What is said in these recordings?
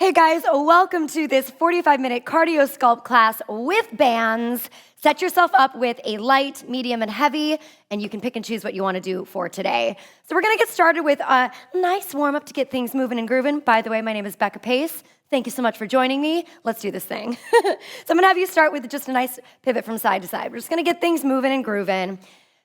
Hey guys, welcome to this 45-minute cardio sculpt class with bands. Set yourself up with a light, medium, and heavy, and you can pick and choose what you want to do for today. So we're gonna get started with a nice warm-up to get things moving and grooving. By the way, my name is Becca. Thank you so much for joining me. Let's do this thing. So I'm gonna have you start with just a nice pivot from side to side. We're just gonna get things moving and grooving.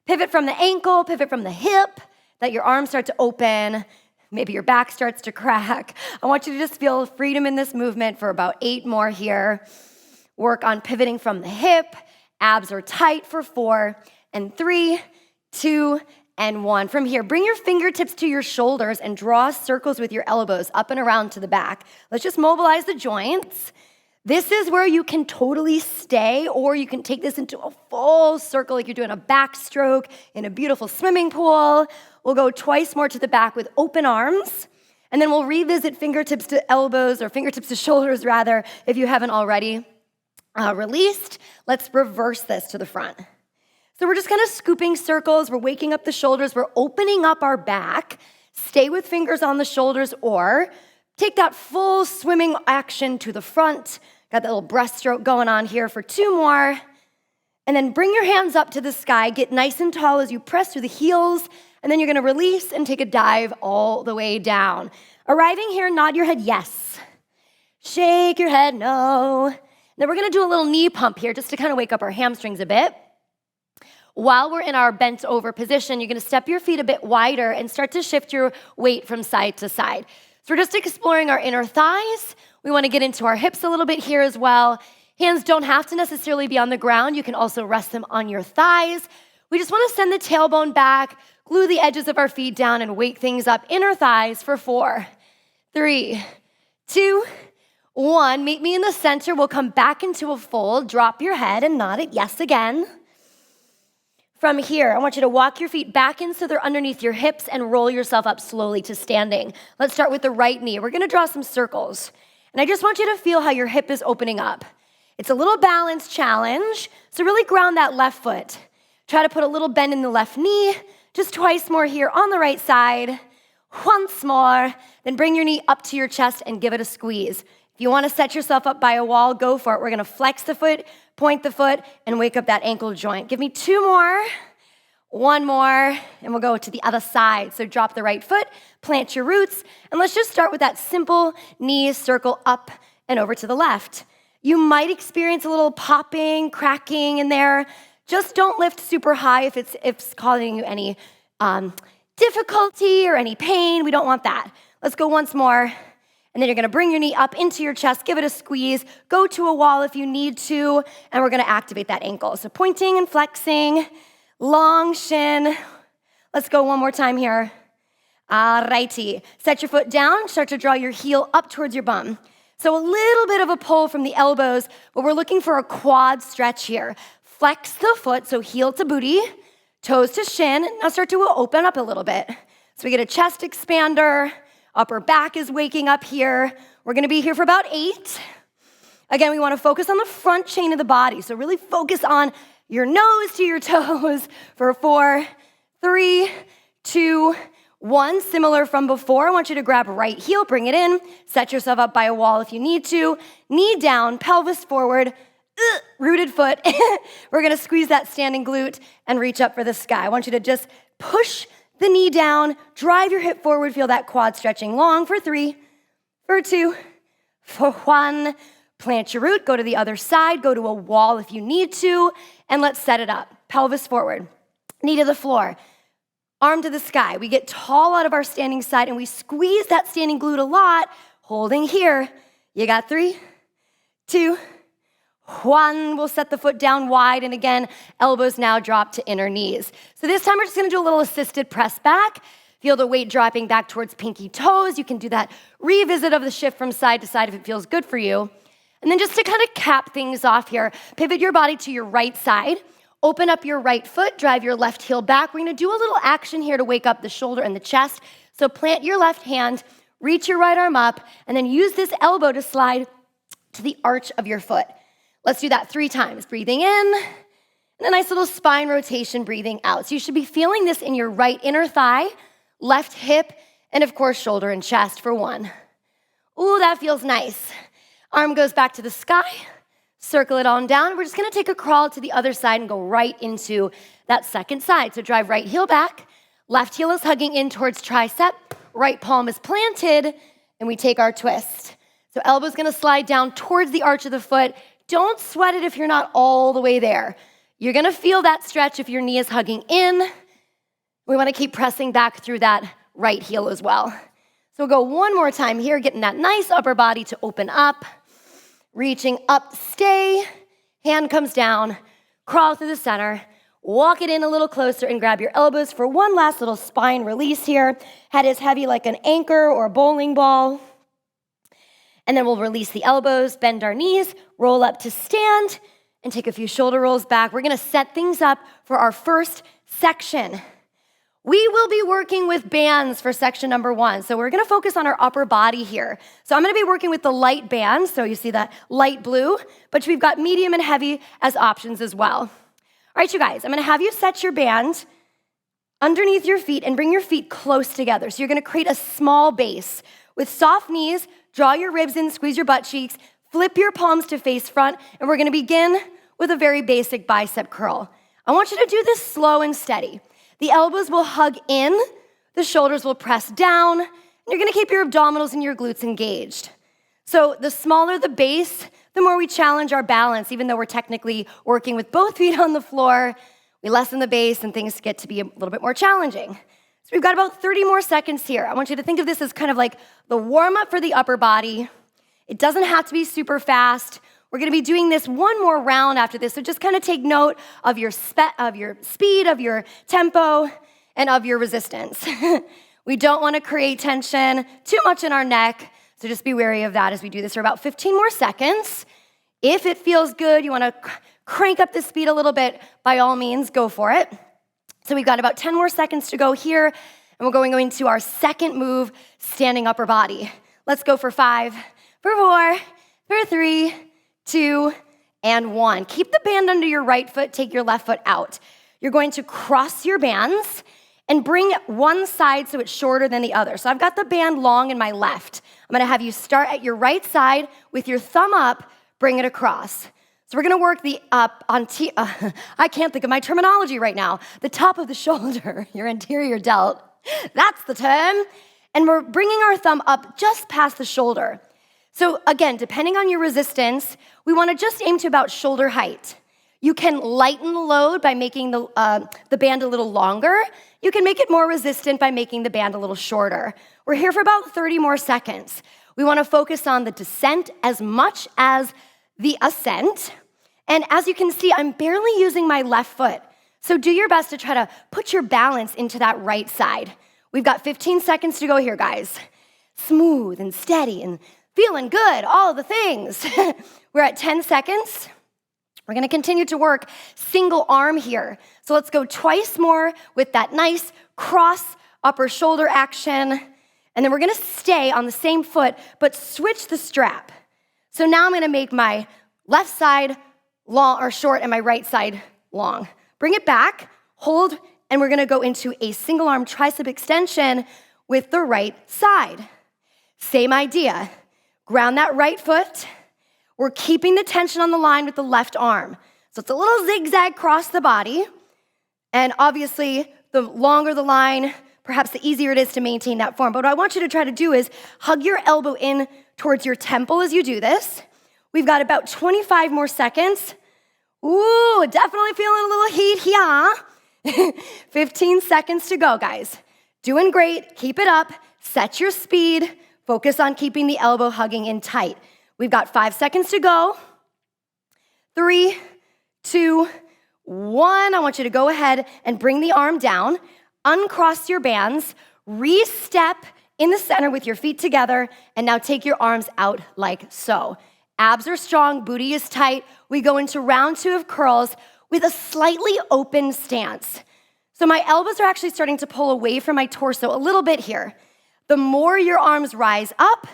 Pivot from the ankle, pivot from the hip, let your arms start to open. Maybe your back starts to crack. I want you to just feel freedom in this movement for about 8 more here. Work on pivoting from the hip. Abs are tight for 4, and 3, 2, and 1. From here, bring your fingertips to your shoulders and draw circles with your elbows up and around to the back. Let's just mobilize the joints. This is where you can totally stay, or you can take this into a full circle like you're doing a backstroke in a beautiful swimming pool. We'll go twice more to the back with open arms, and then we'll revisit fingertips to elbows, or fingertips to shoulders rather, if you haven't already released. Let's reverse this to the front. So we're just kind of scooping circles. We're waking up the shoulders. We're opening up our back. Stay with fingers on the shoulders, or take that full swimming action to the front. Got that little breaststroke going on here for 2 more. And then bring your hands up to the sky. Get nice and tall as you press through the heels. And then you're gonna release and take a dive all the way down. Arriving here, nod your head yes. Shake your head no. Then we're gonna do a little knee pump here just to kind of wake up our hamstrings a bit. While we're in our bent over position, you're gonna step your feet a bit wider and start to shift your weight from side to side. So we're just exploring our inner thighs. We wanna get into our hips a little bit here as well. Hands don't have to necessarily be on the ground. You can also rest them on your thighs. We just wanna send the tailbone back, glue the edges of our feet down, and wake things up. Inner thighs for 4, 3, 2, 1. Meet me in the center. We'll come back into a fold. Drop your head and nod it yes again. From here, I want you to walk your feet back in so they're underneath your hips and roll yourself up slowly to standing. Let's start with the right knee. We're gonna draw some circles. And I just want you to feel how your hip is opening up. It's a little balance challenge, so really ground that left foot. Try to put a little bend in the left knee. Just twice more here on the right side. Once more. Then bring your knee up to your chest and give it a squeeze. If you want to set yourself up by a wall, go for it. We're going to flex the foot, point the foot, and wake up that ankle joint. Give me 2 more. 1 more. And we'll go to the other side. So drop the right foot, plant your roots, and let's just start with that simple knee circle up and over to the left. You might experience a little popping, cracking in there. Just don't lift super high if it's causing you any difficulty or any pain. We don't want that. Let's go once more. And then you're gonna bring your knee up into your chest, give it a squeeze, go to a wall if you need to, and we're gonna activate that ankle. So pointing and flexing, long shin. Let's go one more time here. Alrighty. Set your foot down, start to draw your heel up towards your bum. So a little bit of a pull from the elbows, but we're looking for a quad stretch here. Flex the foot, so heel to booty, toes to shin. Now start to open up a little bit. So we get a chest expander, upper back is waking up here. We're gonna be here for about 8. Again, we wanna focus on the front chain of the body. So really focus on your nose to your toes for 4, 3, 2, 1. Similar from before. I want you to grab right heel, bring it in, set yourself up by a wall if you need to. Knee down, pelvis forward, rooted foot. We're gonna squeeze that standing glute and reach up for the sky. I want you to just push the knee down, drive your hip forward, feel that quad stretching long for 3, for 2, for 1. Plant your root, go to the other side, go to a wall if you need to, and let's set it up. Pelvis forward, knee to the floor, arm to the sky. We get tall out of our standing side and we squeeze that standing glute a lot, holding here. You got 3, 2, 1. We'll set the foot down wide, and again, elbows now drop to inner knees. So this time we're just gonna do a little assisted press back. Feel the weight dropping back towards pinky toes. You can do that revisit of the shift from side to side if it feels good for you. And then just to kind of cap things off here, pivot your body to your right side. Open up your right foot, drive your left heel back. We're gonna do a little action here to wake up the shoulder and the chest. So plant your left hand, reach your right arm up, and then use this elbow to slide to the arch of your foot. Let's do that 3 times. Breathing in, and a nice little spine rotation, breathing out. So you should be feeling this in your right inner thigh, left hip, and of course, shoulder and chest for 1, Ooh, that feels nice. Arm goes back to the sky, circle it on down. We're just gonna take a crawl to the other side and go right into that second side. So drive right heel back, left heel is hugging in towards tricep, right palm is planted, and we take our twist. So elbow's gonna slide down towards the arch of the foot. Don't sweat it if you're not all the way there. You're gonna feel that stretch if your knee is hugging in. We wanna keep pressing back through that right heel as well. So we'll go one more time here, getting that nice upper body to open up. Reaching up, stay, hand comes down, crawl through the center, walk it in a little closer and grab your elbows for one last little spine release here. Head is heavy like an anchor or a bowling ball. And then we'll release the elbows, bend our knees, roll up to stand, and take a few shoulder rolls back. We're gonna set things up for our first section. We will be working with bands for section number 1. So we're gonna focus on our upper body here. So I'm gonna be working with the light band, so you see that light blue, but we've got medium and heavy as options as well. All right, you guys, I'm gonna have you set your band underneath your feet and bring your feet close together. So you're gonna create a small base. With soft knees, draw your ribs in, squeeze your butt cheeks, flip your palms to face front, and we're gonna begin with a very basic bicep curl. I want you to do this slow and steady. The elbows will hug in, the shoulders will press down, and you're gonna keep your abdominals and your glutes engaged. So the smaller the base, the more we challenge our balance, even though we're technically working with both feet on the floor, we lessen the base and things get to be a little bit more challenging. So we've got about 30 more seconds here. I want you to think of this as kind of like the warm-up for the upper body. It doesn't have to be super fast. We're gonna be doing this one more round after this, so just kind of take note of your speed, of your tempo, and of your resistance. We don't wanna create tension too much in our neck, so just be wary of that as we do this for about 15 more seconds. If it feels good, you wanna crank up the speed a little bit, by all means, go for it. So we've got about 10 more seconds to go here, and we're going into our second move, standing upper body. Let's go for 5, for 4, for 3, 2, and 1. Keep the band under your right foot, take your left foot out. You're going to cross your bands and bring one side so it's shorter than the other. So I've got the band long in my left. I'm gonna have you start at your right side with your thumb up, bring it across. So we're gonna work the up on, I can't think of my terminology right now, the top of the shoulder, your anterior delt, that's the term. And we're bringing our thumb up just past the shoulder. So again, depending on your resistance, we wanna just aim to about shoulder height. You can lighten the load by making the band a little longer. You can make it more resistant by making the band a little shorter. We're here for about 30 more seconds. We wanna focus on the descent as much as the ascent. And as you can see, I'm barely using my left foot. So do your best to try to put your balance into that right side. We've got 15 seconds to go here, guys. Smooth and steady and feeling good, all the things. We're at 10 seconds. We're gonna continue to work single arm here. So let's go twice more with that nice cross upper shoulder action. And then we're gonna stay on the same foot, but switch the strap. So now I'm gonna make my left side long or short and my right side long. Bring it back, hold, and we're gonna go into a single arm tricep extension with the right side. Same idea. Ground that right foot. We're keeping the tension on the line with the left arm. So it's a little zigzag across the body. And obviously, the longer the line, perhaps the easier it is to maintain that form. But what I want you to try to do is hug your elbow in towards your temple as you do this. We've got about 25 more seconds. Ooh, definitely feeling a little heat here. 15 seconds to go, guys. Doing great, keep it up, set your speed, focus on keeping the elbow hugging in tight. We've got 5 seconds to go. 3, 2, 1. I want you to go ahead and bring the arm down, uncross your bands, re-step in the center with your feet together, and now take your arms out like so. Abs are strong, booty is tight. We go into round 2 of curls with a slightly open stance. So my elbows are actually starting to pull away from my torso a little bit here. The more your arms rise up,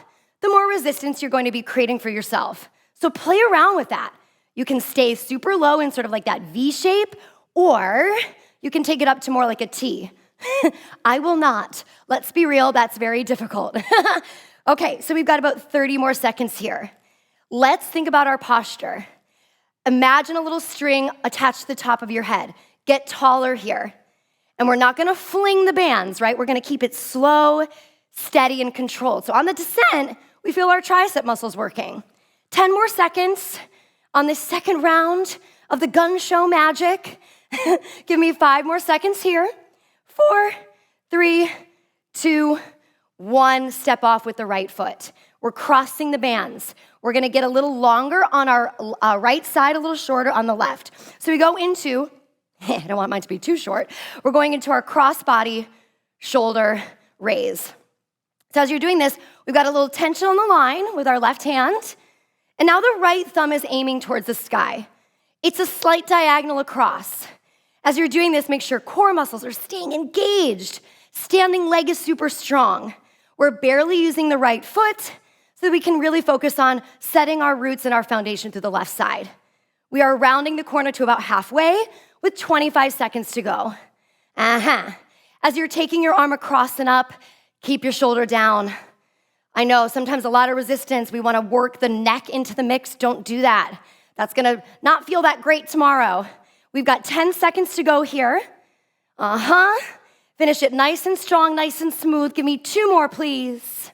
the more resistance you're going to be creating for yourself. So play around with that. You can stay super low in sort of like that V shape, or you can take it up to more like a T. I will not. Let's be real, that's very difficult. Okay, so we've got about 30 more seconds here. Let's think about our posture. Imagine a little string attached to the top of your head. Get taller here. And we're not gonna fling the bands, right? We're gonna keep it slow, steady, and controlled. So on the descent, we feel our tricep muscles working. 10 more seconds on this second round of the gun show magic. Give me 5 more seconds here. 4, 3, 2, 1. Step off with the right foot. We're crossing the bands. We're gonna get a little longer on our right side, a little shorter on the left. So we go into, I don't want mine to be too short, we're going into our cross-body shoulder raise. So as you're doing this, we've got a little tension on the line with our left hand, and now the right thumb is aiming towards the sky. It's a slight diagonal across. As you're doing this, make sure core muscles are staying engaged. Standing leg is super strong. We're barely using the right foot so that we can really focus on setting our roots and our foundation through the left side. We are rounding the corner to about halfway with 25 seconds to go. As you're taking your arm across and up, keep your shoulder down. I know sometimes a lot of resistance. We want to work the neck into the mix. Don't do that. That's going to not feel that great tomorrow. We've got 10 seconds to go here. Finish it nice and strong, nice and smooth. Give me 2 more, please.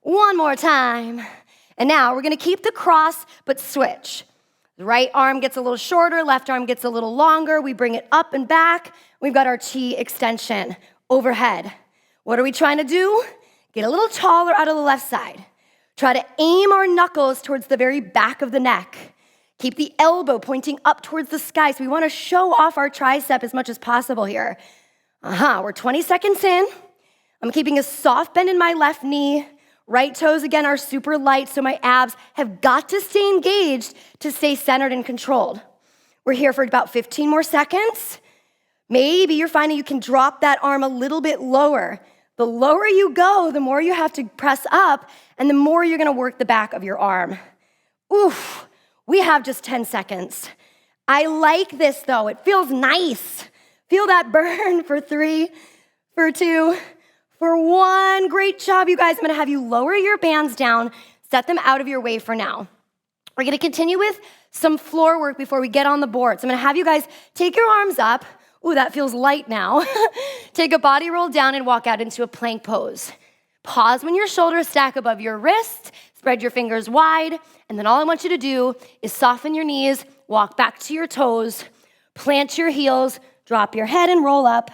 1 more time. And now we're going to keep the cross, but switch. The right arm gets a little shorter, left arm gets a little longer. We bring it up and back. We've got our chi extension overhead. What are we trying to do? Get a little taller out of the left side. Try to aim our knuckles towards the very back of the neck. Keep the elbow pointing up towards the sky. So we want to show off our tricep as much as possible here. We're 20 seconds in. I'm keeping a soft bend in my left knee. Right toes, again, are super light, so my abs have got to stay engaged to stay centered and controlled. We're here for about 15 more seconds. Maybe you're finding you can drop that arm a little bit lower. The lower you go, the more you have to press up, and the more you're gonna work the back of your arm. Oof, we have just 10 seconds. I like this though, it feels nice. Feel that burn for 3, for 2, for 1. Great job, you guys. I'm gonna have you lower your bands down, set them out of your way for now. We're gonna continue with some floor work before we get on the board. So I'm gonna have you guys take your arms up. Ooh, that feels light now. Take a body roll down and walk out into a plank pose. Pause when your shoulders stack above your wrist, spread your fingers wide, and then all I want you to do is soften your knees, walk back to your toes, plant your heels, drop your head and roll up.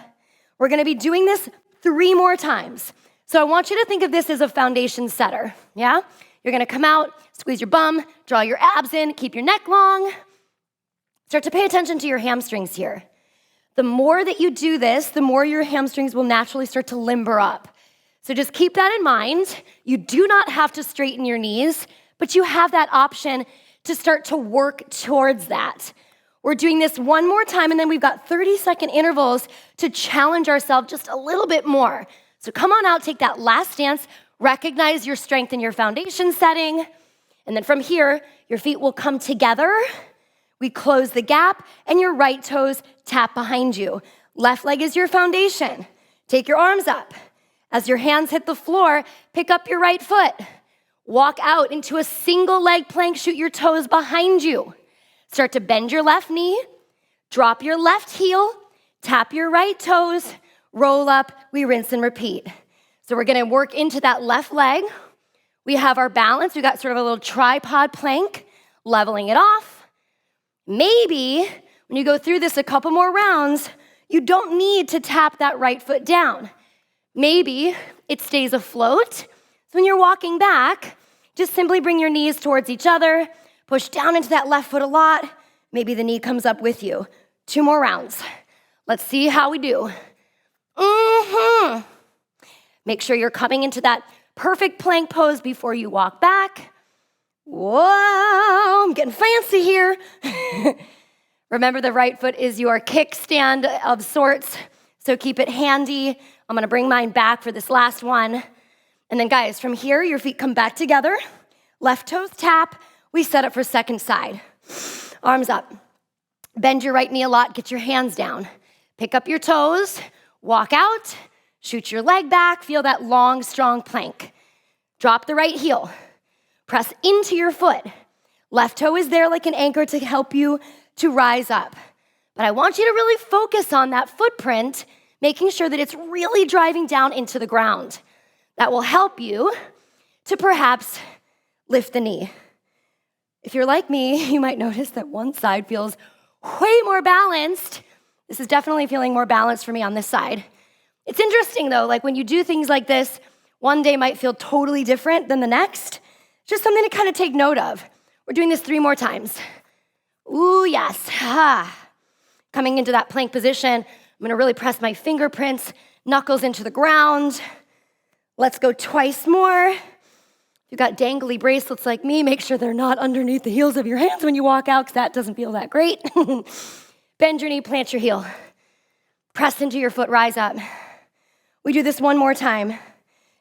We're gonna be doing this 3 more times. So I want you to think of this as a foundation setter, yeah? You're gonna come out, squeeze your bum, draw your abs in, keep your neck long. Start to pay attention to your hamstrings here. The more that you do this, the more your hamstrings will naturally start to limber up. So just keep that in mind. You do not have to straighten your knees, but you have that option to start to work towards that. We're doing this 1 more time, and then we've got 30-second intervals to challenge ourselves just a little bit more. So come on out, take that last stance, recognize your strength in your foundation setting, and then from here, your feet will come together. We close the gap, and your right toes tap behind you. Left leg is your foundation. Take your arms up. As your hands hit the floor, pick up your right foot. Walk out into a single leg plank, shoot your toes behind you. Start to bend your left knee, drop your left heel, tap your right toes, roll up, we rinse and repeat. So we're gonna work into that left leg. We have our balance, we got sort of a little tripod plank, leveling it off. Maybe when you go through this a couple more rounds, you don't need to tap that right foot down. Maybe it stays afloat. So when you're walking back, just simply bring your knees towards each other, push down into that left foot a lot. Maybe the knee comes up with you. 2 more rounds. Let's see how we do. Make sure you're coming into that perfect plank pose before you walk back. Whoa, I'm getting fancy here. Remember, the right foot is your kickstand of sorts, so keep it handy. I'm gonna bring mine back for this last one. And then guys, from here, your feet come back together. Left toes tap. We set up for second side. Arms up. Bend your right knee a lot, get your hands down. Pick up your toes, walk out, shoot your leg back, feel that long, strong plank. Drop the right heel. Press into your foot. Left toe is there like an anchor to help you to rise up. But I want you to really focus on that footprint, making sure that it's really driving down into the ground. That will help you to perhaps lift the knee. If you're like me, you might notice that one side feels way more balanced. This is definitely feeling more balanced for me on this side. It's interesting though, like when you do things like this, one day might feel totally different than the next. Just something to kind of take note of. We're doing this 3 more times. Ooh, yes. Coming into that plank position, I'm gonna really press my fingerprints, knuckles into the ground. Let's go twice more. If you've got dangly bracelets like me, make sure they're not underneath the heels of your hands when you walk out, because that doesn't feel that great. Bend your knee, plant your heel. Press into your foot, rise up. We do this 1 more time.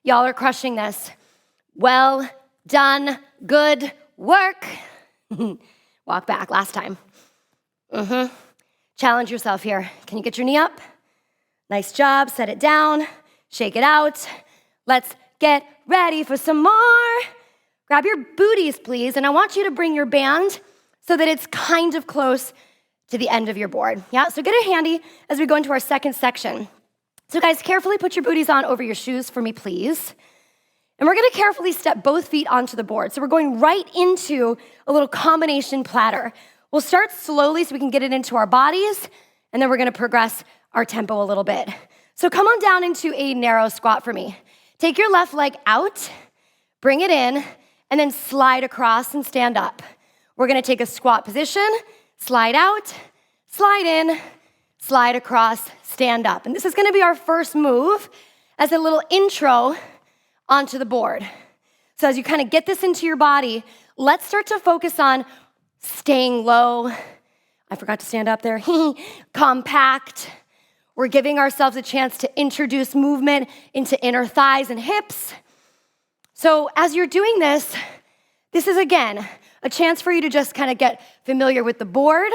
Y'all are crushing this. Well done, good work. Walk back, last time. Challenge yourself here. Can you get your knee up? Nice job, set it down, shake it out. Let's get ready for some more. Grab your booties, please, and I want you to bring your band so that it's kind of close to the end of your board. Yeah, so get it handy as we go into our second section. So guys, carefully put your booties on over your shoes for me, please. And we're gonna carefully step both feet onto the board. So we're going right into a little combination platter. We'll start slowly so we can get it into our bodies, and then we're gonna progress our tempo a little bit. So come on down into a narrow squat for me. Take your left leg out, bring it in, and then slide across and stand up. We're gonna take a squat position, slide out, slide in, slide across, stand up. And this is gonna be our first move as a little intro onto the board. So as you kind of get this into your body, let's start to focus on staying low. I forgot to stand up there. Compact. We're giving ourselves a chance to introduce movement into inner thighs and hips. So as you're doing this, this is again, a chance for you to just kind of get familiar with the board,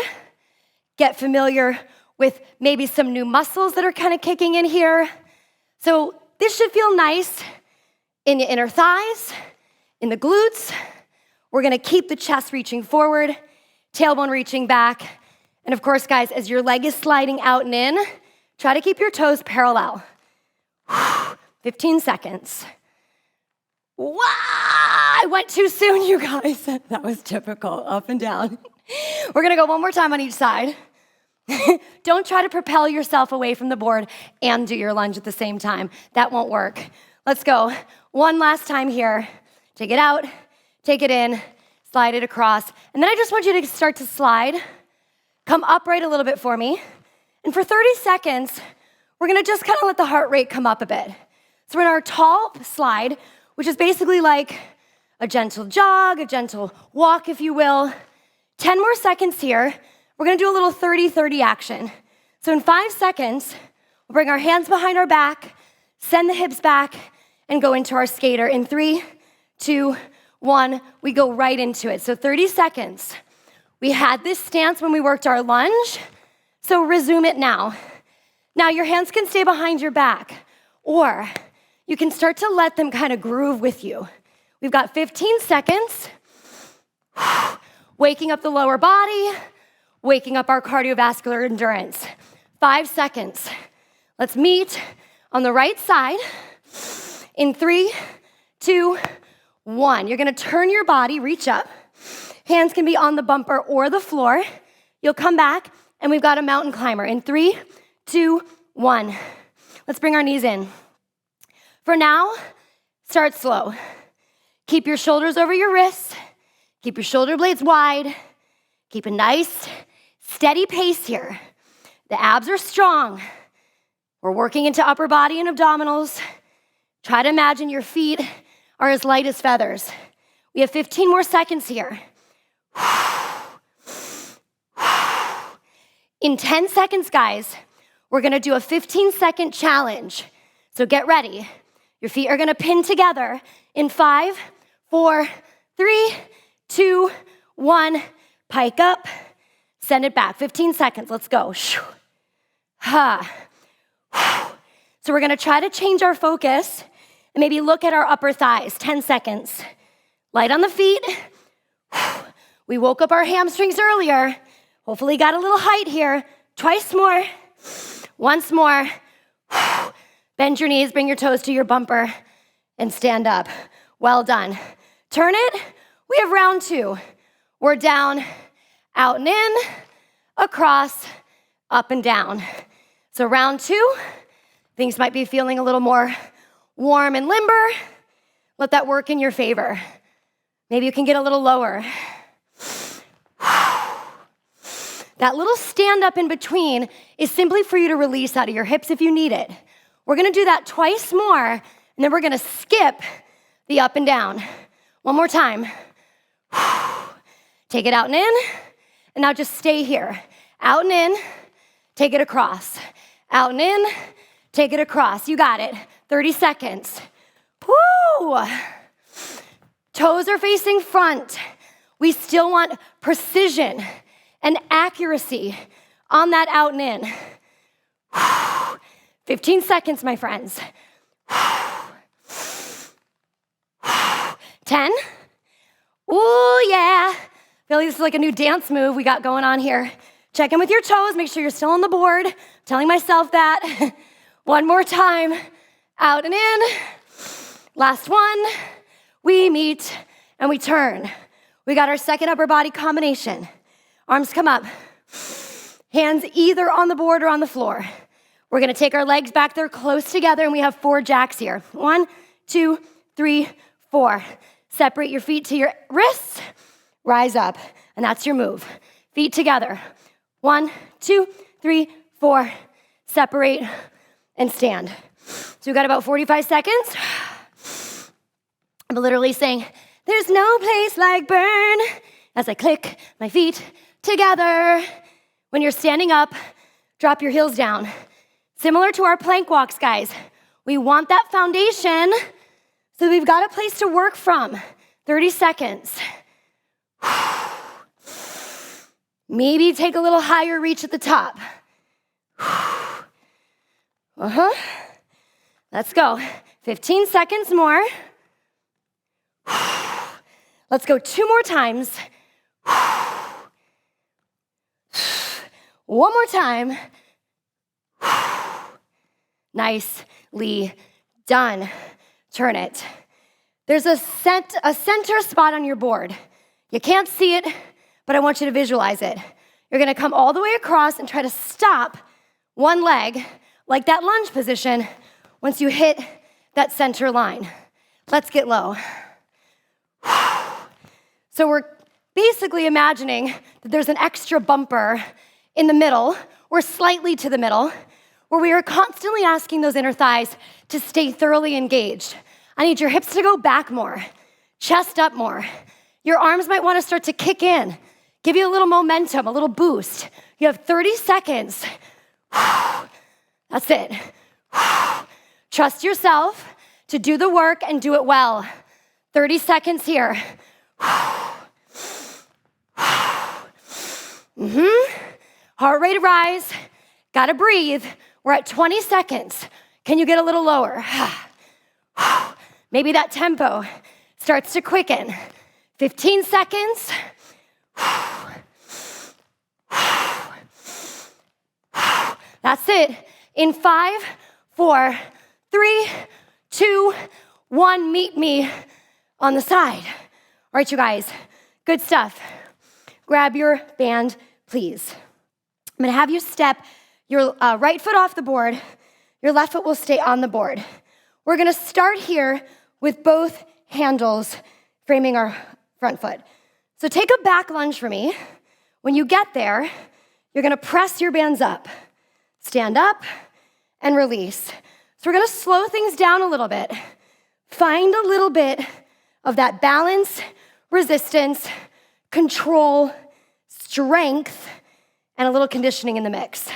get familiar with maybe some new muscles that are kind of kicking in here. So this should feel nice in the inner thighs, in the glutes. We're gonna keep the chest reaching forward, tailbone reaching back. And of course, guys, as your leg is sliding out and in, try to keep your toes parallel. 15 seconds. Wow, I went too soon, you guys. That was typical, up and down. We're gonna go 1 more time on each side. Don't try to propel yourself away from the board and do your lunge at the same time. That won't work. Let's go. 1 last time here. Take it out, take it in, slide it across. And then I just want you to start to slide. Come upright a little bit for me. And for 30 seconds, we're gonna just kind of let the heart rate come up a bit. So we're in our tall slide, which is basically like a gentle jog, a gentle walk, if you will. 10 more seconds here. We're gonna do a little 30-30 action. So in 5 seconds, we'll bring our hands behind our back, send the hips back, and go into our skater. In 3, 2, 1, we go right into it. So 30 seconds. We had this stance when we worked our lunge, so resume it now. Now your hands can stay behind your back, or you can start to let them kind of groove with you. We've got 15 seconds. Waking up the lower body, waking up our cardiovascular endurance. 5 seconds. Let's meet on the right side. In 3, 2, 1. You're gonna turn your body, reach up. Hands can be on the bumper or the floor. You'll come back, and we've got a mountain climber. In 3, 2, 1. Let's bring our knees in. For now, start slow. Keep your shoulders over your wrists. Keep your shoulder blades wide. Keep a nice, steady pace here. The abs are strong. We're working into upper body and abdominals. Try to imagine your feet are as light as feathers. We have 15 more seconds here. In 10 seconds, guys, we're gonna do a 15-second challenge. So get ready. Your feet are gonna pin together in 5, 4, 3, 2, 1. Pike up, send it back. 15 seconds, let's go. So we're gonna try to change our focus and maybe look at our upper thighs, 10 seconds. Light on the feet. We woke up our hamstrings earlier. Hopefully got a little height here. Twice more. Once more. Bend your knees, bring your toes to your bumper, and stand up. Well done. Turn it. We have round 2. We're down, out and in, across, up and down. So round 2, things might be feeling a little more warm and limber. Let that work in your favor. Maybe you can get a little lower. That little stand up in between is simply for you to release out of your hips if you need it. We're gonna do that twice more, and then we're gonna skip the up and down. One more time. Take it out and in, and now just stay here. Out and in, take it across. Out and in, take it across. You got it. 30 seconds. Woo! Toes are facing front. We still want precision and accuracy on that out and in. 15 seconds, my friends. 10. Ooh, yeah. I feel like this is like a new dance move we got going on here. Check in with your toes. Make sure you're still on the board. I'm telling myself that. One more time. Out and in. Last one. We meet and we turn. We got our second upper body combination. Arms come up. Hands either on the board or on the floor. We're gonna take our legs back there close together, and we have 4 jacks here. 1, 2, 3, 4. Separate your feet to your wrists. Rise up, and that's your move. Feet together. 1, 2, 3, 4. Separate and stand. So we've got about 45 seconds. I'm literally saying, there's no place like Brrrn, as I click my feet together. When you're standing up, drop your heels down. Similar to our plank walks, guys. We want that foundation, so we've got a place to work from. 30 seconds. Maybe take a little higher reach at the top. Let's go. 15 seconds more. Let's go 2 more times. One more time. Nicely done. Turn it. There's a center spot on your board. You can't see it, but I want you to visualize it. You're gonna come all the way across and try to stop one leg, like that lunge position, once you hit that center line. Let's get low. So we're basically imagining that there's an extra bumper in the middle, or slightly to the middle, where we are constantly asking those inner thighs to stay thoroughly engaged. I need your hips to go back more, chest up more. Your arms might want to start to kick in, give you a little momentum, a little boost. You have 30 seconds. That's it. Trust yourself to do the work and do it well. 30 seconds here. Heart rate rise. Gotta breathe. We're at 20 seconds. Can you get a little lower? Maybe that tempo starts to quicken. 15 seconds. That's it. In 5, 4, 3, 2, 1, meet me on the side. All right, you guys, good stuff. Grab your band, please. I'm gonna have you step your right foot off the board. Your left foot will stay on the board. We're gonna start here with both handles framing our front foot. So take a back lunge for me. When you get there, you're gonna press your bands up. Stand up and release. So we're gonna slow things down a little bit. Find a little bit of that balance, resistance, control, strength, and a little conditioning in the mix.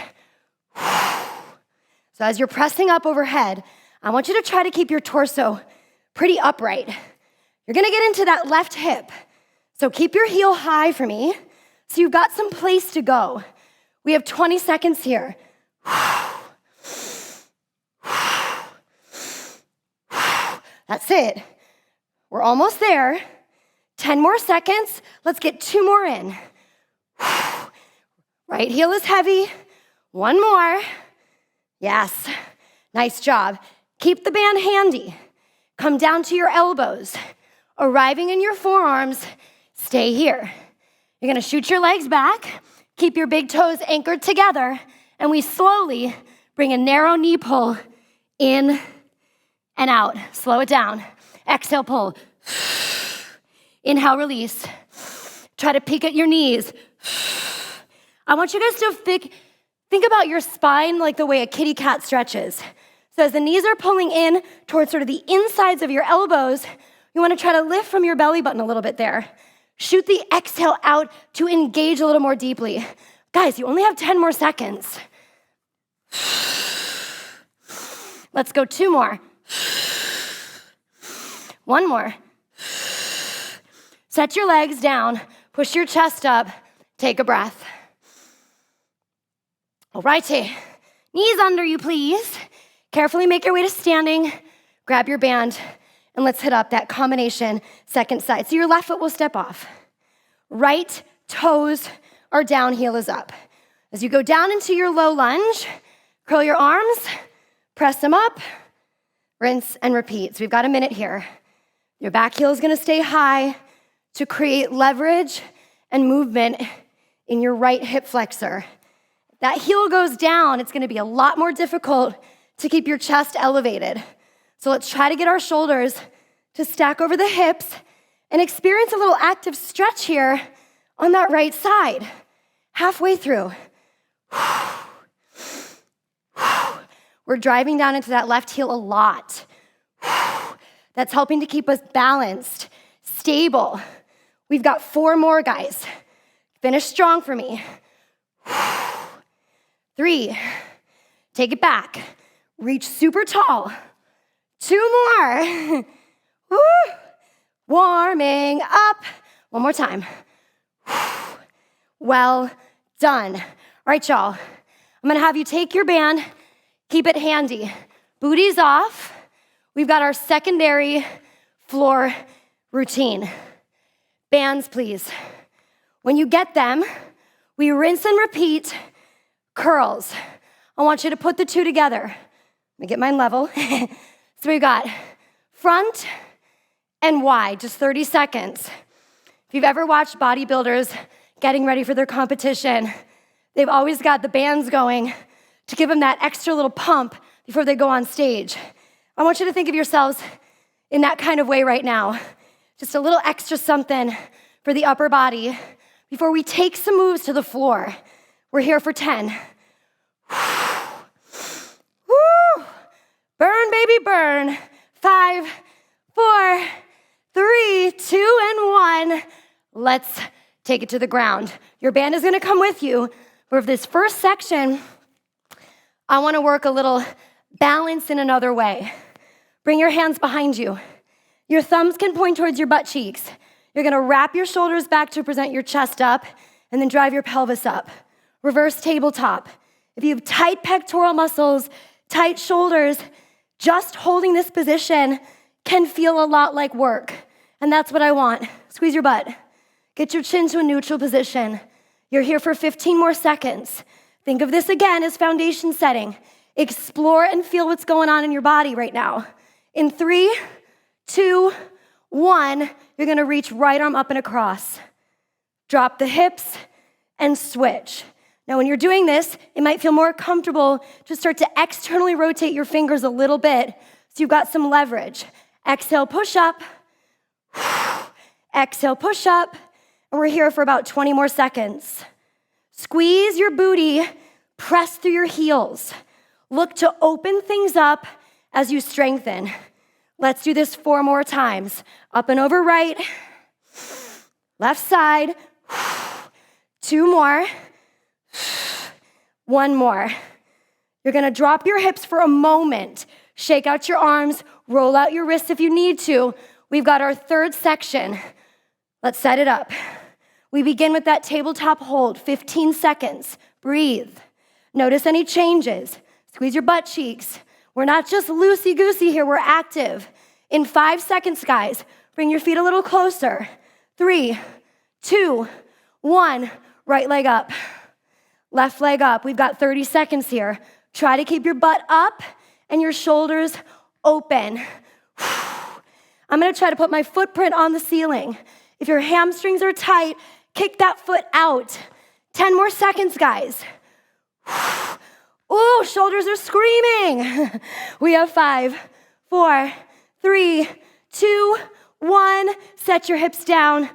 So as you're pressing up overhead, I want you to try to keep your torso pretty upright. You're gonna get into that left hip. So keep your heel high for me, so you've got some place to go. We have 20 seconds here. That's it. We're almost there. 10 more seconds. Let's get 2 more in. Right heel is heavy. 1 more. Yes. Nice job. Keep the band handy. Come down to your elbows. Arriving in your forearms, stay here. You're gonna shoot your legs back, keep your big toes anchored together, and we slowly bring a narrow knee pull in and out. Slow it down. Exhale, pull. Inhale, release. Try to peek at your knees. I want you guys to think about your spine like the way a kitty cat stretches. So as the knees are pulling in towards sort of the insides of your elbows, you want to try to lift from your belly button a little bit there. Shoot the exhale out to engage a little more deeply. Guys, you only have 10 more seconds. Let's go 2 more. 1 more. Set your legs down, push your chest up, take a breath. All righty, knees under you, please. Carefully make your way to standing, grab your band, and let's hit up that combination second side. So your left foot will step off. Right toes are down, heel is up. As you go down into your low lunge, curl your arms, press them up, rinse and repeat. So we've got a minute here. Your back heel is gonna stay high to create leverage and movement in your right hip flexor. If that heel goes down, it's gonna be a lot more difficult to keep your chest elevated. So let's try to get our shoulders to stack over the hips and experience a little active stretch here on that right side. Halfway through. We're driving down into that left heel a lot. That's helping to keep us balanced, stable. We've got 4 more, guys. Finish strong for me. 3, take it back. Reach super tall. 2 more. Woo. Warming up. 1 more time. Well done. All right, y'all. I'm gonna have you take your band, keep it handy. Booties off. We've got our secondary floor routine. Bands, please. When you get them, we rinse and repeat curls. I want you to put the 2 together. Let me get mine level. So we got front and wide, just 30 seconds. If you've ever watched bodybuilders getting ready for their competition, they've always got the bands going to give them that extra little pump before they go on stage. I want you to think of yourselves in that kind of way right now. Just a little extra something for the upper body before we take some moves to the floor. We're here for 10. Woo! Burn, baby, burn. 5, 4, 3, 2, and 1. Let's take it to the ground. Your band is gonna come with you. For this first section, I wanna work a little balance in another way. Bring your hands behind you. Your thumbs can point towards your butt cheeks. You're gonna wrap your shoulders back to present your chest up and then drive your pelvis up. Reverse tabletop. If you have tight pectoral muscles, tight shoulders, just holding this position can feel a lot like work. And that's what I want. Squeeze your butt. Get your chin to a neutral position. You're here for 15 more seconds. Think of this again as foundation setting. Explore and feel what's going on in your body right now. In 3, 2, 1, you're gonna reach right arm up and across. Drop the hips and switch. Now, when you're doing this, it might feel more comfortable to start to externally rotate your fingers a little bit so you've got some leverage. Exhale, push up. Exhale, push up. And we're here for about 20 more seconds. Squeeze your booty, press through your heels. Look to open things up as you strengthen. Let's do this 4 more times. Up and over right, left side, 2 more, 1 more. You're gonna drop your hips for a moment. Shake out your arms, roll out your wrists if you need to. We've got our third section. Let's set it up. We begin with that tabletop hold, 15 seconds. Breathe. Notice any changes. Squeeze your butt cheeks. We're not just loosey-goosey here, we're active. In 5 seconds, guys, bring your feet a little closer. 3, 2, 1. Right leg up, left leg up. We've got 30 seconds here. Try to keep your butt up and your shoulders open. I'm gonna try to put my footprint on the ceiling. If your hamstrings are tight, kick that foot out. 10 more seconds, guys. Ooh, shoulders are screaming. We have 5, 4, 3, 2, 1. Set your hips down.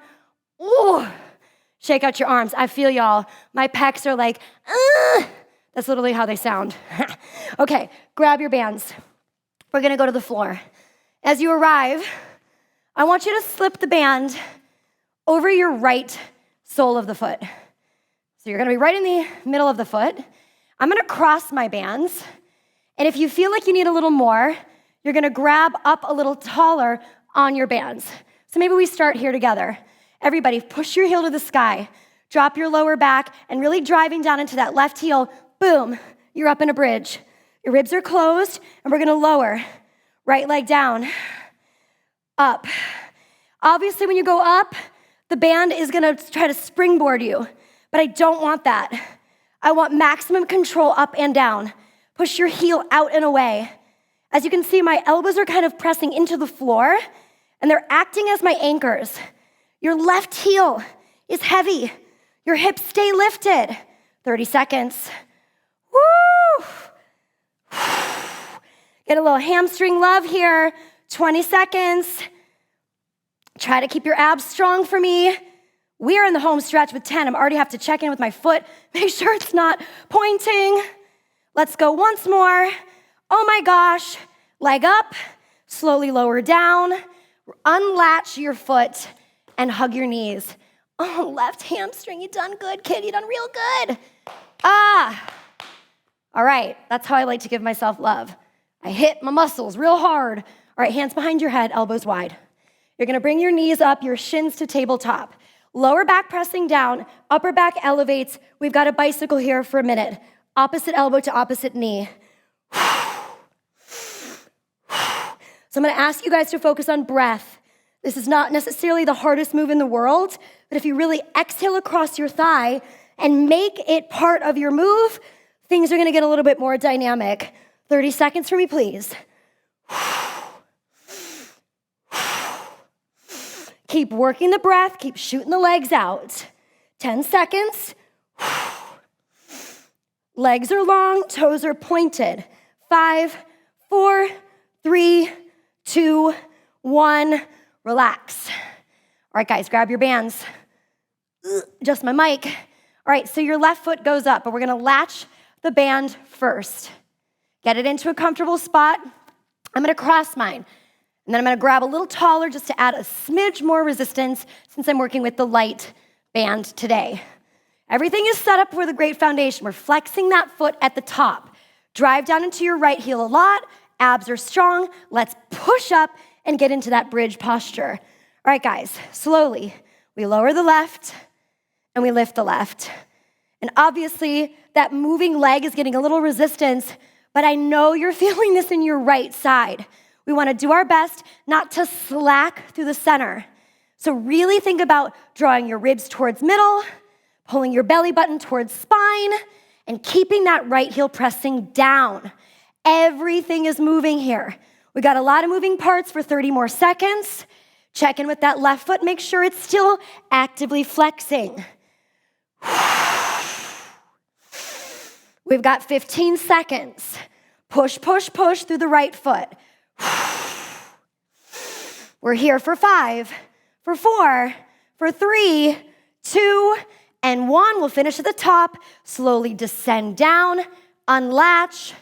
Ooh. Shake out your arms. I feel y'all. My pecs are like, ugh. That's literally how they sound. Okay, grab your bands. We're gonna go to the floor. As you arrive, I want you to slip the band over your right sole of the foot. So you're gonna be right in the middle of the foot. I'm gonna cross my bands. And if you feel like you need a little more, you're gonna grab up a little taller on your bands. So maybe we start here together. Everybody, push your heel to the sky. Drop your lower back and really driving down into that left heel. Boom, you're up in a bridge. Your ribs are closed and we're gonna lower. Right leg down, up. Obviously when you go up, the band is gonna try to springboard you, but I don't want that. I want maximum control up and down. Push your heel out and away. As you can see, my elbows are kind of pressing into the floor and they're acting as my anchors. Your left heel is heavy. Your hips stay lifted. 30 seconds. Woo! Get a little hamstring love here. 20 seconds. Try to keep your abs strong for me. We are in the home stretch with 10. I already have to check in with my foot. Make sure it's not pointing. Let's go once more. Oh my gosh. Leg up. Slowly lower down. Unlatch your foot and hug your knees. Oh, left hamstring, you done good, kid. You done real good. All right, that's how I like to give myself love. I hit my muscles real hard. All right, hands behind your head, elbows wide. You're gonna bring your knees up, your shins to tabletop. Lower back pressing down, upper back elevates. We've got a bicycle here for a minute. Opposite elbow to opposite knee. So I'm gonna ask you guys to focus on breath. This is not necessarily the hardest move in the world, but if you really exhale across your thigh and make it part of your move, things are gonna get a little bit more dynamic. 30 seconds for me, please. Keep working the breath, keep shooting the legs out. 10 seconds. Legs are long, toes are pointed. 5, 4, 3, 2, 1. Relax. All right, guys, grab your bands. Adjust my mic. All right, so your left foot goes up, but we're gonna latch the band first. Get it into a comfortable spot. I'm gonna cross mine. And then I'm gonna grab a little taller just to add a smidge more resistance since I'm working with the light band today. Everything is set up with a great foundation. We're flexing that foot at the top. Drive down into your right heel a lot. Abs are strong. Let's push up and get into that bridge posture. All right, guys, slowly, we lower the left and we lift the left. And obviously, that moving leg is getting a little resistance, but I know you're feeling this in your right side. We wanna do our best not to slack through the center. So really think about drawing your ribs towards middle, pulling your belly button towards spine, and keeping that right heel pressing down. Everything is moving here. We got a lot of moving parts for 30 more seconds. Check in with that left foot, make sure it's still actively flexing. We've got 15 seconds. Push, push, push through the right foot. We're here for 5, for 4, for 3, 2, and 1. We'll finish at the top. Slowly descend down, unlatch.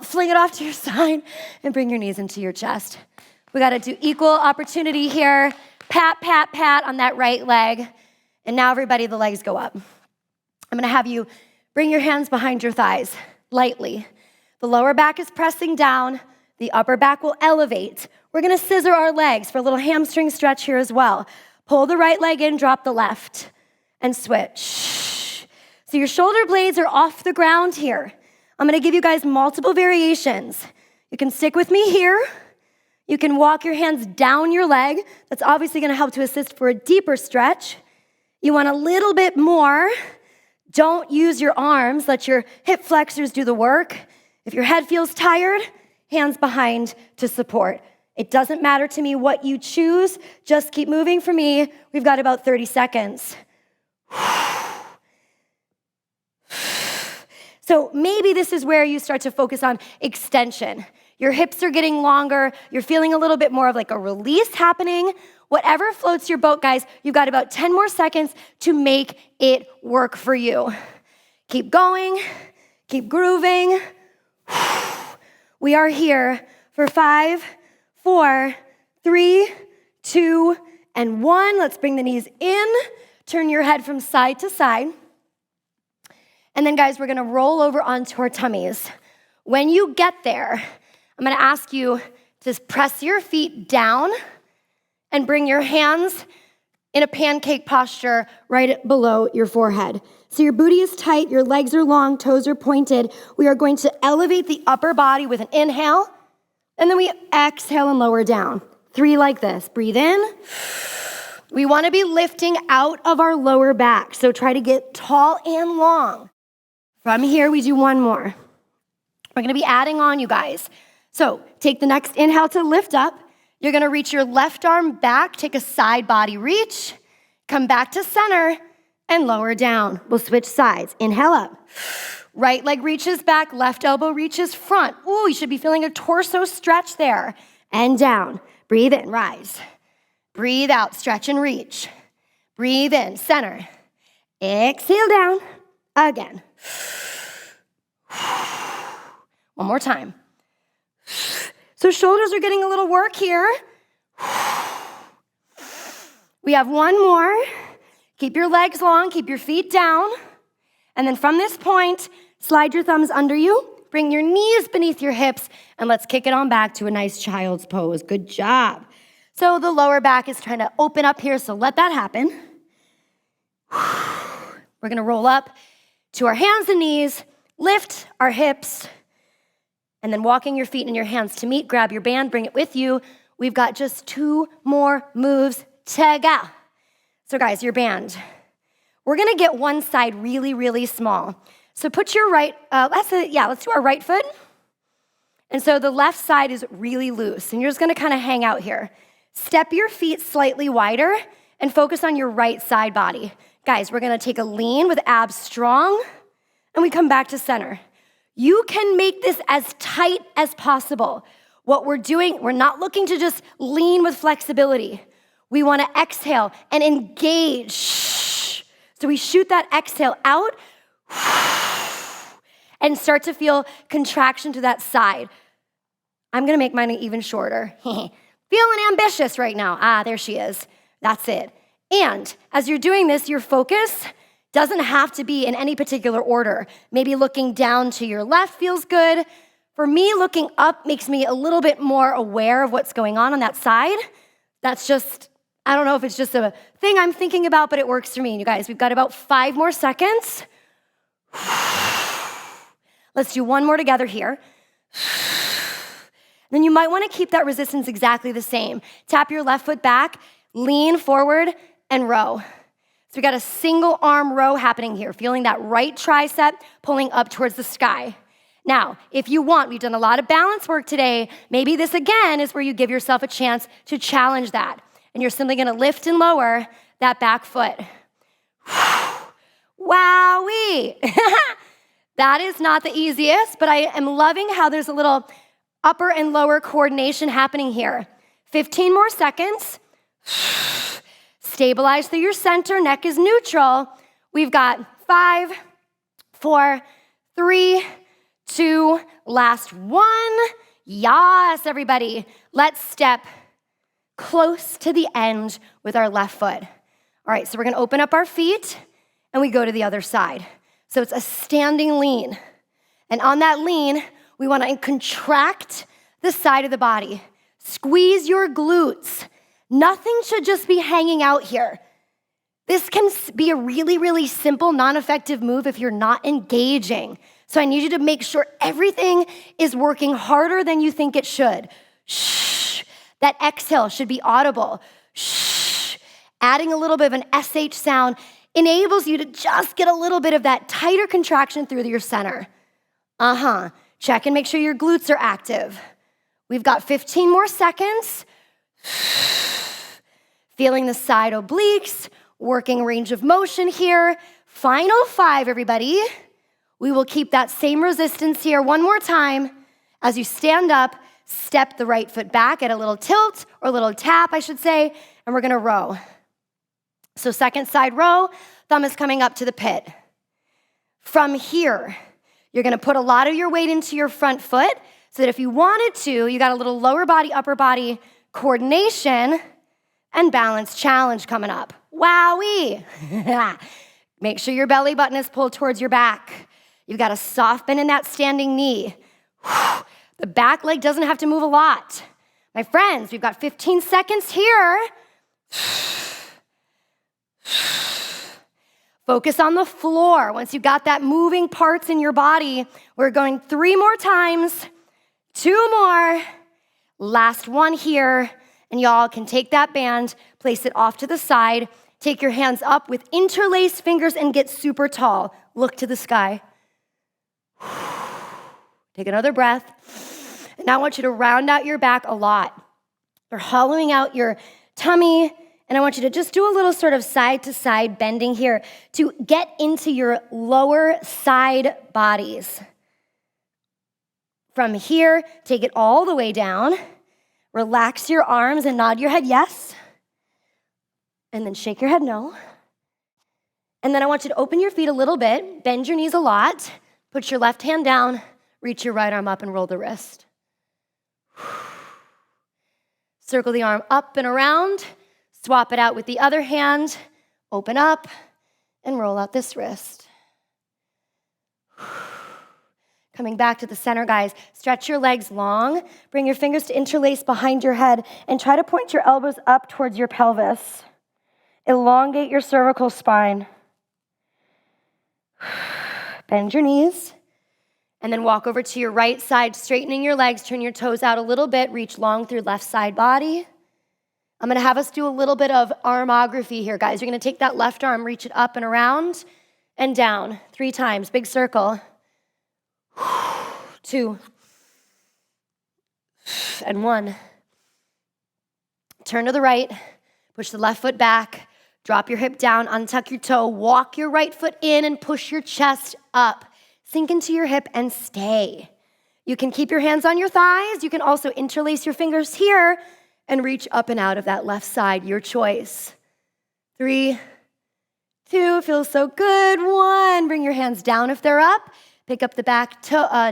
Fling it off to your side and bring your knees into your chest. We gotta do equal opportunity here. Pat, pat, pat on that right leg. And now everybody, the legs go up. I'm gonna have you bring your hands behind your thighs, lightly. The lower back is pressing down. The upper back will elevate. We're gonna scissor our legs for a little hamstring stretch here as well. Pull the right leg in, drop the left, and switch. So your shoulder blades are off the ground here. I'm gonna give you guys multiple variations. You can stick with me here. You can walk your hands down your leg. That's obviously gonna help to assist for a deeper stretch. You want a little bit more. Don't use your arms. Let your hip flexors do the work. If your head feels tired, hands behind to support. It doesn't matter to me what you choose. Just keep moving. For me, we've got about 30 seconds. So maybe this is where you start to focus on extension. Your hips are getting longer. You're feeling a little bit more of like a release happening. Whatever floats your boat, guys, you've got about 10 more seconds to make it work for you. Keep going, keep grooving. We are here for 5, 4, 3, 2, and 1. Let's bring the knees in. Turn your head from side to side. And then, guys, we're gonna roll over onto our tummies. When you get there, I'm gonna ask you to press your feet down and bring your hands in a pancake posture right below your forehead. So your booty is tight, your legs are long, toes are pointed. We are going to elevate the upper body with an inhale, and then we exhale and lower down. 3 like this. Breathe in. We wanna be lifting out of our lower back, so try to get tall and long. From here, we do 1 more. We're gonna be adding on, you guys. So take the next inhale to lift up. You're gonna reach your left arm back, take a side body reach, come back to center, and lower down. We'll switch sides. Inhale up. Right leg reaches back, left elbow reaches front. Ooh, you should be feeling a torso stretch there. And down. Breathe in, rise. Breathe out, stretch and reach. Breathe in, center. Exhale down. Again. 1 more time. So shoulders are getting a little work here. We have 1 more. Keep your legs long, keep your feet down. And then from this point, slide your thumbs under you, bring your knees beneath your hips, and let's kick it on back to a nice child's pose. Good job. So the lower back is trying to open up here, so let that happen. We're gonna roll up to our hands and knees, lift our hips, and then walking your feet and your hands to meet, grab your band, bring it with you. We've got just 2 more moves to go. So guys, your band. We're gonna get one side really, really small. So put your right, let's do our right foot. And so the left side is really loose, and you're just gonna kind of hang out here. Step your feet slightly wider and focus on your right side body. Guys, we're gonna take a lean with abs strong, and we come back to center. You can make this as tight as possible. What we're doing, we're not looking to just lean with flexibility. We wanna exhale and engage. So we shoot that exhale out and start to feel contraction to that side. I'm gonna make mine even shorter. Feeling ambitious right now. There she is. That's it. And as you're doing this, your focus doesn't have to be in any particular order. Maybe looking down to your left feels good. For me, looking up makes me a little bit more aware of what's going on that side. That's just, I don't know if it's just a thing I'm thinking about, but it works for me. And you guys, we've got about 5 more seconds. Let's do 1 more together here. Then you might want to keep that resistance exactly the same. Tap your left foot back, lean forward, and row. So we got a single arm row happening here, feeling that right tricep pulling up towards the sky. Now, if you want, we've done a lot of balance work today. Maybe this again is where you give yourself a chance to challenge that. And you're simply gonna lift and lower that back foot. Wowee! That is not the easiest, but I am loving how there's a little upper and lower coordination happening here. 15 more seconds. Stabilize through your center, neck is neutral. We've got 5, 4, 3, 2, last 1. Yes, everybody. Let's step close to the end with our left foot. All right, so we're gonna open up our feet and we go to the other side. So it's a standing lean. And on that lean, we wanna contract the side of the body. Squeeze your glutes. Nothing should just be hanging out here. This can be a really, really simple, non-effective move if you're not engaging. So I need you to make sure everything is working harder than you think it should. Shh. That exhale should be audible. Shh. Adding a little bit of an SH sound enables you to just get a little bit of that tighter contraction through your center. Check and make sure your glutes are active. We've got 15 more seconds. Feeling the side obliques, working range of motion here. Final 5, everybody. We will keep that same resistance here one more time. As you stand up, step the right foot back at a little tilt, or a little tap, I should say, and we're gonna row. So second side row, thumb is coming up to the pit. From here, you're gonna put a lot of your weight into your front foot so that if you wanted to, you got a little lower body, upper body coordination and balance challenge coming up. Wowee! Make sure your belly button is pulled towards your back. You've got to soften in that standing knee. The back leg doesn't have to move a lot. My friends, we've got 15 seconds here. Focus on the floor. Once you've got that moving parts in your body, we're going 3 more times, 2 more, last one here, and y'all can take that band, place it off to the side, take your hands up with interlaced fingers and get super tall. Look to the sky. Take another breath. And now I want you to round out your back a lot. You're hollowing out your tummy, and I want you to just do a little sort of side-to-side bending here to get into your lower side bodies. From here, take it all the way down. Relax your arms and nod your head yes. And then shake your head no. And then I want you to open your feet a little bit, bend your knees a lot, put your left hand down, reach your right arm up and roll the wrist. Circle the arm up and around, swap it out with the other hand, open up, and roll out this wrist. Coming back to the center, guys. Stretch your legs long, bring your fingers to interlace behind your head, and try to point your elbows up towards your pelvis. Elongate your cervical spine. Bend your knees, and then walk over to your right side, straightening your legs, turn your toes out a little bit, reach long through left side body. I'm gonna have us do a little bit of armography here, guys. You're gonna take that left arm, reach it up and around and down 3 times, big circle. 2 and 1. Turn to the right, push the left foot back, drop your hip down, untuck your toe, walk your right foot in and push your chest up. Sink into your hip and stay. You can keep your hands on your thighs. You can also interlace your fingers here and reach up and out of that left side, your choice. 3, 2, feels so good. 1, bring your hands down if they're up. Pick up the back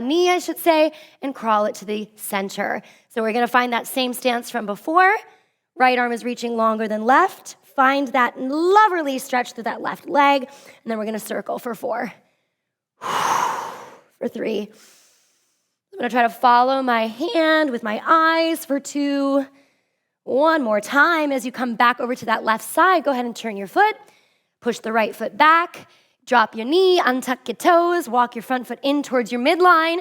knee, I should say, and crawl it to the center. So we're gonna find that same stance from before. Right arm is reaching longer than left. Find that lovely stretch through that left leg, and then we're gonna circle for 4. For 3. I'm gonna try to follow my hand with my eyes for 2. 1 more time. As you come back over to that left side, go ahead and turn your foot. Push the right foot back. Drop your knee, untuck your toes, walk your front foot in towards your midline,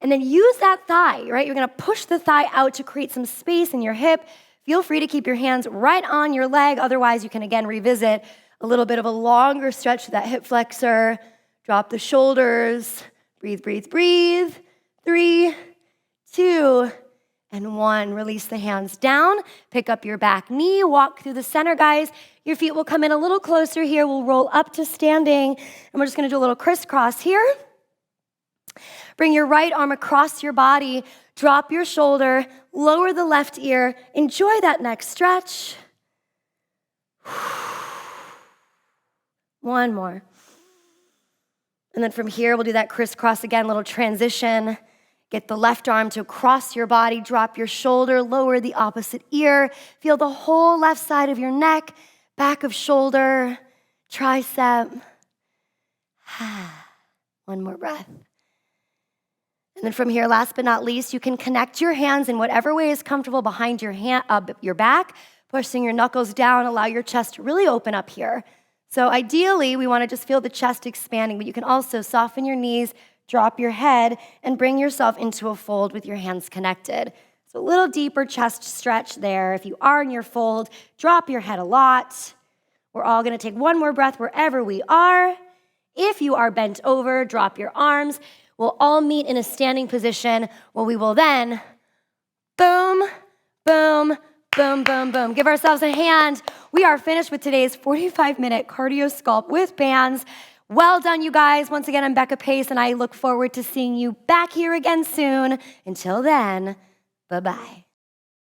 and then use that thigh, right? You're gonna push the thigh out to create some space in your hip. Feel free to keep your hands right on your leg. Otherwise, you can again revisit a little bit of a longer stretch to that hip flexor. Drop the shoulders. Breathe, breathe, breathe. 3, 2, and 1. Release the hands down. Pick up your back knee. Walk through the center, guys. Your feet will come in a little closer here. We'll roll up to standing, and we're just gonna do a little crisscross here. Bring your right arm across your body. Drop your shoulder. Lower the left ear. Enjoy that next stretch. 1 more. And then from here, we'll do that crisscross again, little transition. Get the left arm to cross your body, drop your shoulder, lower the opposite ear. Feel the whole left side of your neck, back of shoulder, tricep. 1 more breath. And then from here, last but not least, you can connect your hands in whatever way is comfortable behind your back, pushing your knuckles down, allow your chest to really open up here. So ideally, we want to just feel the chest expanding, but you can also soften your knees, drop your head, and bring yourself into a fold with your hands connected. So So a little deeper chest stretch there. If you are in your fold, drop your head a lot. We're all gonna take one more breath wherever we are. If you are bent over, drop your arms. We'll all meet in a standing position where we will then boom, boom, boom, boom, boom. Give ourselves a hand. We are finished with today's 45-minute cardio sculpt with bands. Well done, you guys. Once again, I'm Becca Pace, and I look forward to seeing you back here again soon. Until then, bye-bye.